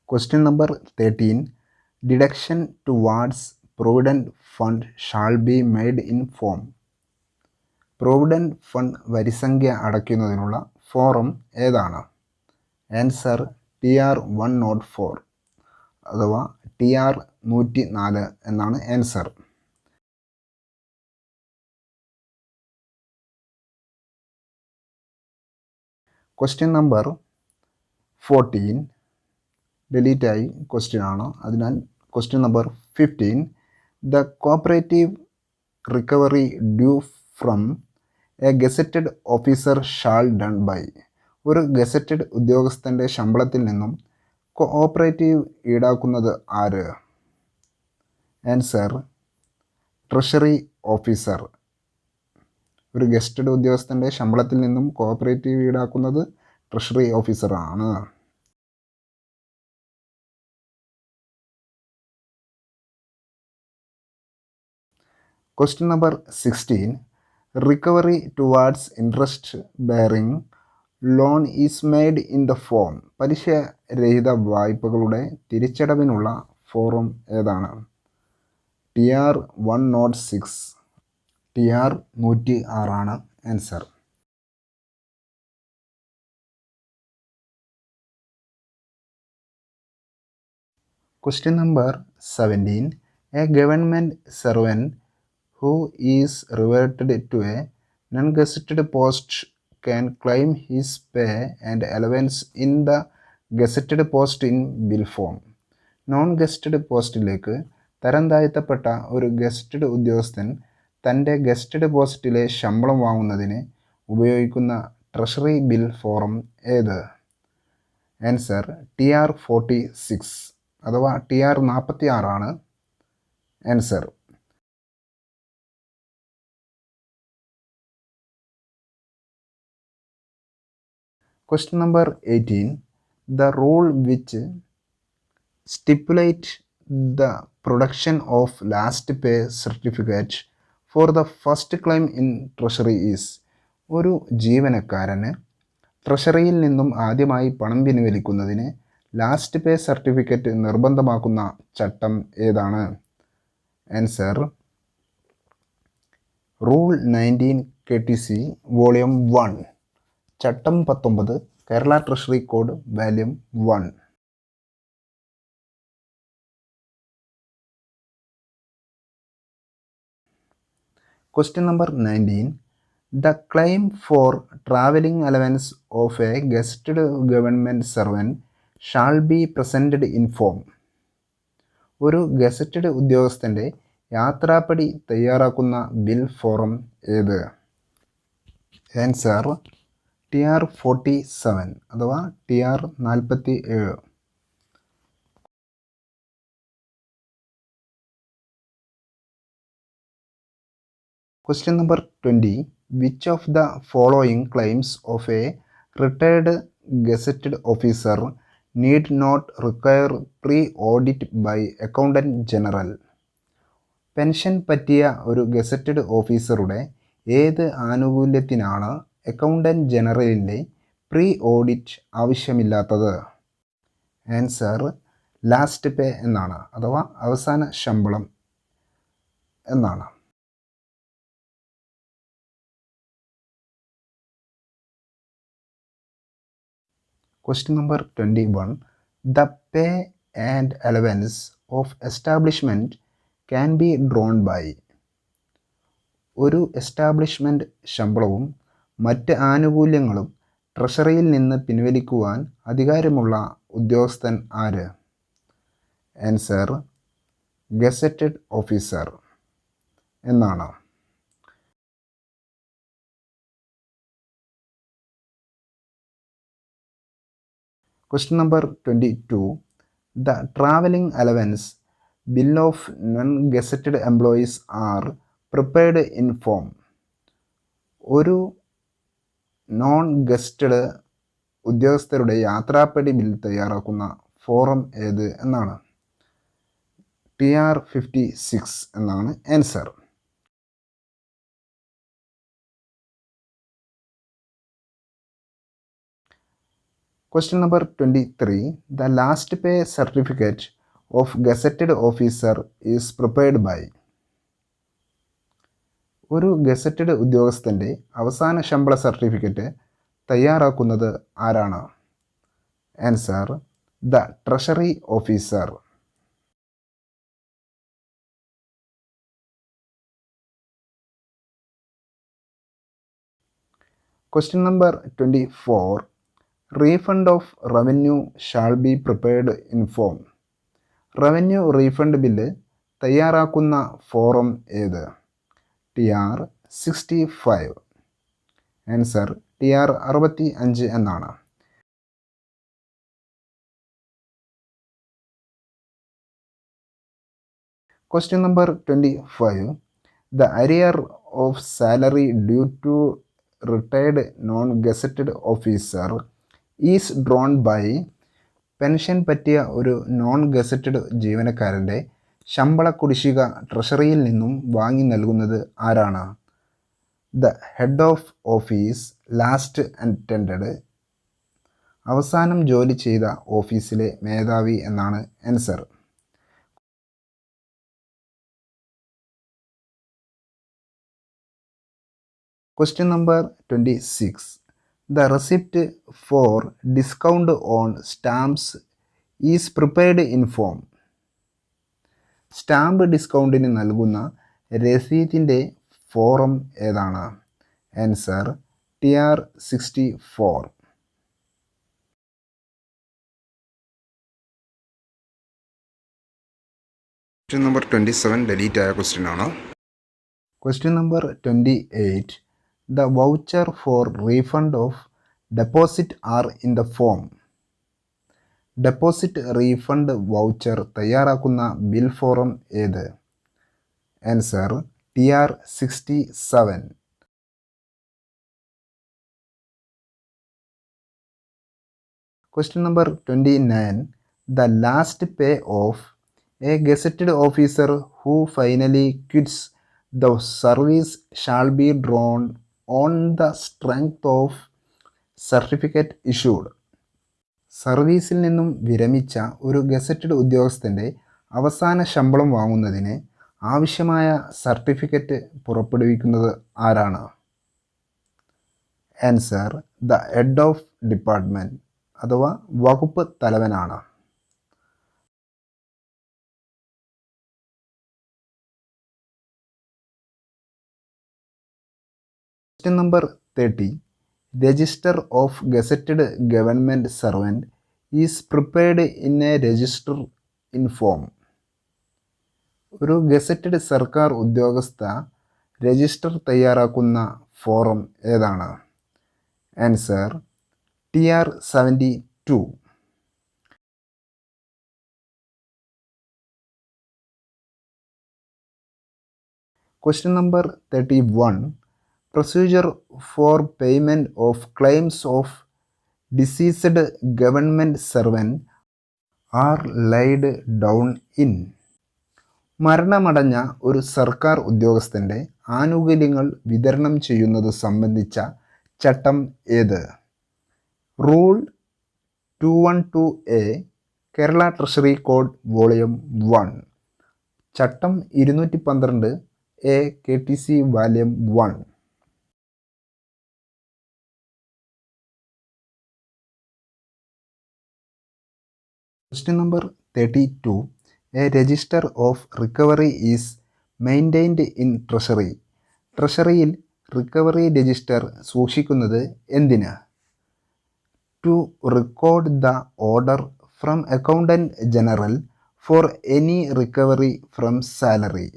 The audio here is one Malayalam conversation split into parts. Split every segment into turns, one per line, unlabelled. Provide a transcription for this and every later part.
Question number 13. Deduction towards Provident Fund shall be made in form. Provident Fund വരിസംഖ്യ അടയ്ക്കുന്നതിനുള്ള ഫോറം ഏതാണ്? ആൻസർ TR104 അഥവാ TR104 എന്നാണ് ആൻസർ. ക്വസ്റ്റ്യൻ നമ്പർ 14 ഡിലീറ്റ് ആയി ക്വസ്റ്റ്യൻ ആണ്. അതിനാൽ question number 15. The cooperative recovery due from a gazetted officer shall done by. ഒരു ഗസറ്റഡ് ഉദ്യോഗസ്ഥൻ്റെ ശമ്പളത്തിൽ നിന്നും കോഓപ്പറേറ്റീവ് ഈടാക്കുന്നത് ആര്? Answer treasury officer. ഒരു ഗസറ്റഡ് ഉദ്യോഗസ്ഥൻ്റെ ശമ്പളത്തിൽ നിന്നും കോഓപ്പറേറ്റീവ് ഈടാക്കുന്നത് ട്രഷറി ഓഫീസറാണ്. Question number 16. Recovery towards interest bearing loan is made in the form. പലിശരഹിത വായ്പകളുടെ തിരിച്ചടവിനുള്ള forum ഏതാണ്? TR106 TR106 ആണ് answer. Question number 17. A government servant who is reverted to a non-gazetted post can claim his pay and allowance in the gazetted post in bill form. Non gazetted പോസ്റ്റിലേക്ക് തരം താഴ്ത്തപ്പെട്ട ഒരു ഗസറ്റഡ് ഉദ്യോഗസ്ഥൻ തൻ്റെ ഗസറ്റഡ് പോസ്റ്റിലെ ശമ്പളം വാങ്ങുന്നതിന് ഉപയോഗിക്കുന്ന ട്രഷറി ബിൽ ഫോറം ഏത്? ആൻസർ TR46 അഥവാ TR46 ആണ് answer. Question number 18. The rule which stipulate the production of last pay certificate for the first claim in treasury is. ഒരു ജീവനക്കാരന് ട്രഷറിയിൽ നിന്നും ആദ്യമായി പണം പിൻവലിക്കുന്നതിന് ലാസ്റ്റ് പേ സർട്ടിഫിക്കറ്റ് നിർബന്ധമാക്കുന്ന ചട്ടം ഏതാണ്? ആൻസർ റൂൾ 19 KTC വോളിയം 1 ചട്ടം 19 Kerala treasury code volume 1. Question number 19. The claim for travelling allowance of a gazetted government servant shall be presented in form. ഒരു ഗസറ്റഡ് ഉദ്യോഗസ്ഥൻ്റെ യാത്രാപ്പടി തയ്യാറാക്കുന്ന ബിൽ ഫോറം ഏത്? ആൻസർ TR47 അഥവാ TR47. Question number 20. Which of the following claims of a retired gazetted officer need not require pre audit by accountant general. Pension പറ്റിയ ഒരു ഗസറ്റഡ് ഓഫീസറുടെ ഏത് ആനുകൂല്യത്തിനാണ് അക്കൗണ്ടൻറ്റ് ജനറലിൻ്റെ പ്രീ ഓഡിറ്റ് ആവശ്യമില്ലാത്തത്? ആൻസർ ലാസ്റ്റ് പേ എന്നാണ് അഥവാ അവസാന ശമ്പളം എന്നാണ്. Question number 21. The pay and allowance of establishment can be drawn by. ഒരു എസ്റ്റാബ്ലിഷ്മെൻറ്റ് ശമ്പളവും മറ്റ് ആനുകൂല്യങ്ങളും ട്രഷറിയിൽ നിന്ന് പിൻവലിക്കുവാൻ അധികാരമുള്ള ഉദ്യോഗസ്ഥൻ ആര്? ആൻസർ ഗസറ്റഡ് ഓഫീസർ എന്നാണ്. Question number 22. The travelling allowance bill of non gazetted employees are prepared in form. ഒരു നോൺ ഗസറ്റഡ് ഉദ്യോഗസ്ഥരുടെ യാത്രാപ്പടി ബിൽ തയ്യാറാക്കുന്ന ഫോറം ഏത് എന്നാണ്? TR56 എന്നാണ് answer. Question number 23. The last pay certificate of gazetted officer is prepared by. ഒരു ഗസറ്റഡ് ഉദ്യോഗസ്ഥൻ്റെ അവസാന ശമ്പള സർട്ടിഫിക്കറ്റ് തയ്യാറാക്കുന്നത് ആരാണ്? Answer: the treasury officer. Question number 24. Refund of revenue shall be prepared in form. Revenue refund bill തയ്യാറാക്കുന്ന ഫോറം ഏത്? TR 65. ആൻസർ TR 65 എന്നാണ്. Question number 25. The arrear of salary due to retired non-gazetted officer is drawn by. Pension പറ്റിയ ഒരു നോൺ ഗസറ്റഡ് ജീവനക്കാരൻ്റെ ശമ്പള കുടിശ്ശിക ട്രഷറിയിൽ നിന്നും വാങ്ങി നൽകുന്നത് ആരാണ്? The head of office last attended. അവസാനം ജോലി ചെയ്ത ഓഫീസിലെ മേധാവി എന്നാണ് answer. Question number 26. The receipt for discount on stamps is prepared in form. Stamp ഡിസ്കൗണ്ടിന് നൽകുന്ന രസീതിൻ്റെ ഫോറം ഏതാണ്? Answer TR 64. Question number 27 delete ആയ ക്വസ്റ്റ്യൻ ആണ്. Question number 28. The voucher for refund of deposit are in the form. Deposit refund voucher തയ്യാറാക്കുന്ന ബിൽ ഫോറം ഏത്? Answer TR 67. Question number 29. The last pay of a gazetted officer who finally quits the service shall be drawn on the strength of certificate issued. സർവീസിൽ നിന്നും വിരമിച്ച ഒരു ഗസറ്റഡ് ഉദ്യോഗസ്ഥൻ്റെ അവസാന ശമ്പളം വാങ്ങുന്നതിന് ആവശ്യമായ സർട്ടിഫിക്കറ്റ് പുറപ്പെടുവിക്കുന്നത് ആരാണ്? Answer the head of department അഥവാ വകുപ്പ് തലവനാണ്. Question number 30. Register of gazetted government servant is prepared in a register in form. ഒരു ഗസറ്റഡ് സർക്കാർ ഉദ്യോഗസ്ഥ രജിസ്റ്റർ തയ്യാറാക്കുന്ന ഫോറം ഏതാണ്? Answer TR 72. Question number 31. Procedure for payment of claims of deceased government servant are laid down in. മരണമടഞ്ഞ ഒരു സർക്കാർ ഉദ്യോഗസ്ഥൻ്റെ ആനുകൂല്യങ്ങൾ വിതരണം ചെയ്യുന്നത് സംബന്ധിച്ച ചട്ടം ഏത്? Rule 212A Kerala treasury code volume 1. ചട്ടം 212A KTC വാല്യം 1. Question number 32. A register of recovery is maintained in treasury. ട്രഷറിയിൽ റിക്കവറി രജിസ്റ്റർ സൂക്ഷിക്കുന്നത് എന്തിന്? To record the order from accountant general for any recovery from salary.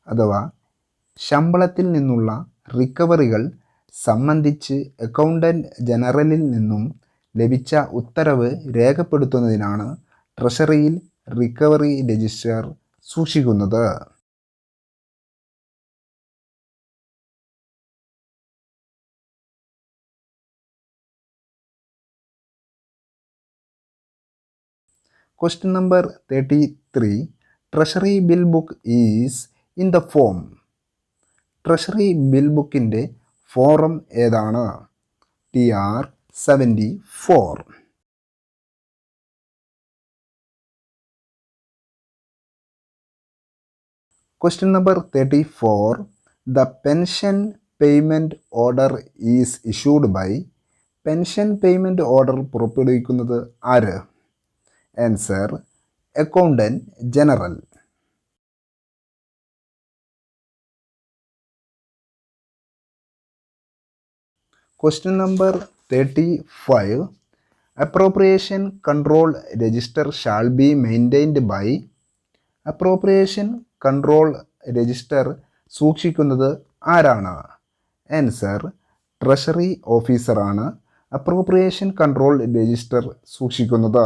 അഥവാ ശമ്പളത്തിൽ നിന്നുള്ള റിക്കവറികൾ സംബന്ധിച്ച് അക്കൗണ്ടൻറ്റ് ജനറലിൽ നിന്നും ലഭിച്ച ഉത്തരവ് രേഖപ്പെടുത്തുന്നതിനാണ് ട്രഷറിയിൽ റിക്കവറി രജിസ്റ്റർ സൂക്ഷിക്കുന്നത്. Question number 33. Treasury bill book is in the form. Treasury bill ബുക്കിൻ്റെ ഫോറം ഏതാണ്? TR 74. Question number 34. The pension payment order is issued by. Pension payment order പുറപ്പെടുവിക്കുന്നത് ആര്? Answer accountant general. Question number 35. Appropriation control register shall be maintained by. Appropriation control register സൂക്ഷിക്കുന്നത് ആരാണ്? ആൻസർ ട്രഷറി ഓഫീസറാണ് അപ്രോപ്രിയേഷൻ കൺട്രോൾ രജിസ്റ്റർ സൂക്ഷിക്കുന്നത്.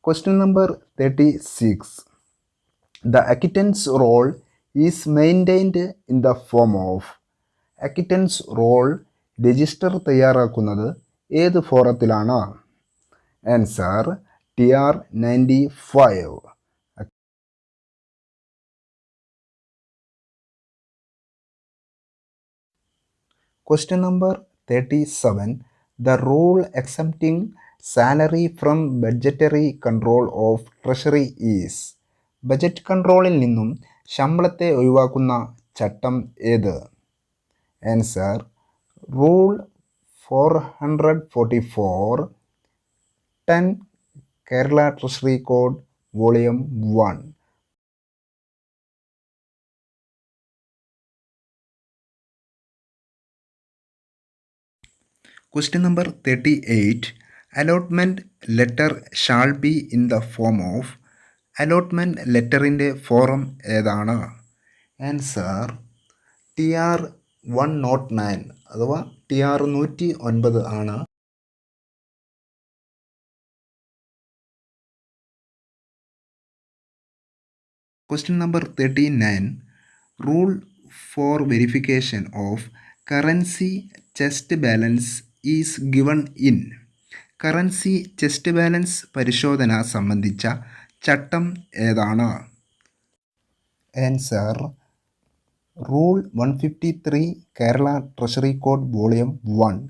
Question number 36. The acquittance roll is maintained in the form of. acquittance roll register തയ്യാറാക്കുന്നത് ഏത് ഫോറത്തിലാണ്? Answer TR-95. Question number 37. The rule exempting salary from budgetary control of treasury is. Budget കൺട്രോളിൽ നിന്നും ശമ്പളത്തെ ഒഴിവാക്കുന്ന ചട്ടം ഏത്? Answer rule 444-10 Kerala treasury code volume 1. Question number 38. Allotment letter shall be in the form of. Allotment ലെറ്ററിൻ്റെ ഫോറം ഏതാണ്? ആൻസർ TR-109 അഥവാ TR-109 ആണ്. Question number 39. Rule for verification of currency chest balance is given in. Currency chest balance പരിശോധന സംബന്ധിച്ച ചട്ടം ഏതാണ്? Answer rule 153 Kerala treasury code volume 1